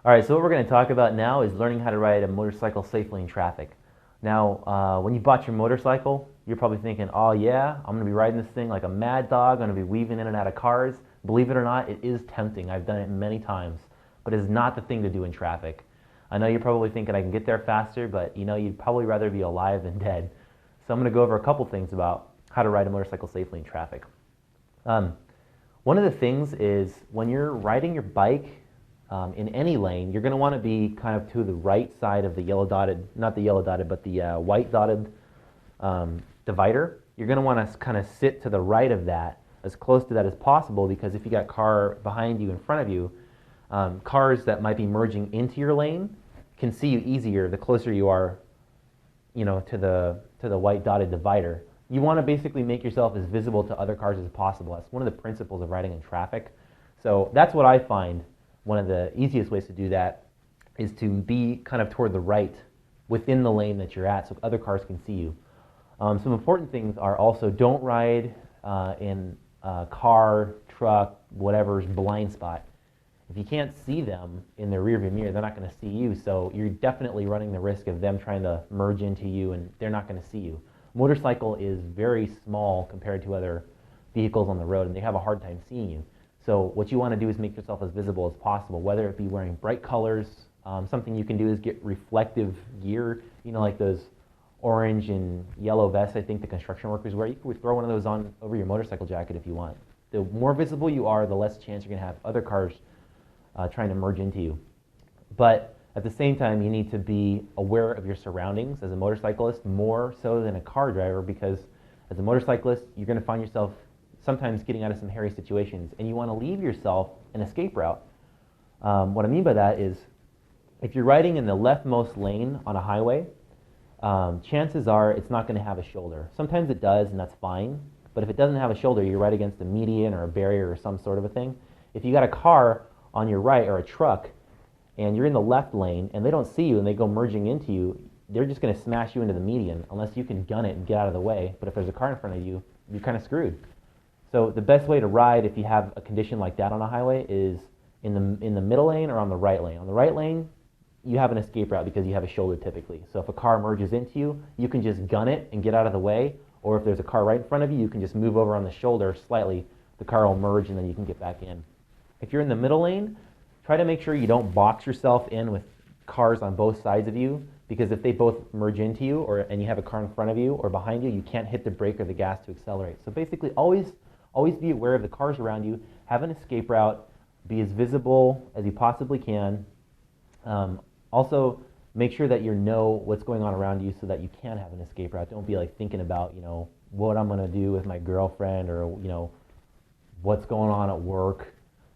All right, so what we're going to talk about now is learning how to ride a motorcycle safely in traffic. Now, when you bought your motorcycle, you're probably thinking, oh yeah, I'm going to be riding this thing like a mad dog, I'm going to be weaving in and out of cars. Believe it or not, it is tempting. I've done it many times, but it's not the thing to do in traffic. I know you're probably thinking I can get there faster, but you'd probably rather be alive than dead. So I'm going to go over a couple things about how to ride a motorcycle safely in traffic. One of the things is when you're riding your bike in any lane, you're going to want to be kind of to the right side of the yellow dotted, not the yellow dotted, but the white dotted divider. You're going to want to kind of sit to the right of that, as close to that as possible, because if you got a car behind you, in front of you, cars that might be merging into your lane can see you easier the closer you are, to the white dotted divider. You want to basically make yourself as visible to other cars as possible. That's one of the principles of riding in traffic. So that's what I find. One of the easiest ways to do that is to be kind of toward the right within the lane that you're at so other cars can see you. Some important things are also don't ride in a car, truck, whatever's blind spot. If you can't see them in their rearview mirror, they're not going to see you, so you're definitely running the risk of them trying to merge into you and they're not going to see you. Motorcycle is very small compared to other vehicles on the road and they have a hard time seeing you. So what you want to do is make yourself as visible as possible, whether it be wearing bright colors. Something you can do is get reflective gear, like those orange and yellow vests I think the construction workers wear. You could throw one of those on over your motorcycle jacket if you want. The more visible you are, the less chance you're going to have other cars trying to merge into you. But at the same time, you need to be aware of your surroundings as a motorcyclist, more so than a car driver, because as a motorcyclist, you're going to find yourself sometimes getting out of some hairy situations, and you want to leave yourself an escape route. What I mean by that is, if you're riding in the leftmost lane on a highway, chances are it's not going to have a shoulder. Sometimes it does, and that's fine, but if it doesn't have a shoulder, you're right against a median or a barrier or some sort of a thing. If you got a car on your right or a truck, and you're in the left lane, and they don't see you and they go merging into you, they're just going to smash you into the median unless you can gun it and get out of the way. But if there's a car in front of you, you're kind of screwed. So the best way to ride if you have a condition like that on a highway is in the middle lane or on the right lane. On the right lane, you have an escape route because you have a shoulder typically. So if a car merges into you, you can just gun it and get out of the way. Or if there's a car right in front of you, you can just move over on the shoulder slightly. The car will merge and then you can get back in. If you're in the middle lane, try to make sure you don't box yourself in with cars on both sides of you, because if they both merge into you and you have a car in front of you or behind you, you can't hit the brake or the gas to accelerate. So basically always be aware of the cars around you, have an escape route, be as visible as you possibly can. Also, make sure that you know what's going on around you so that you can have an escape route. Don't be like thinking about, what I'm going to do with my girlfriend or, what's going on at work.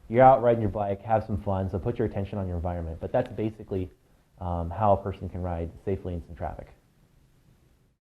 You're out riding your bike, have some fun, so put your attention on your environment. But that's basically how a person can ride safely in some traffic.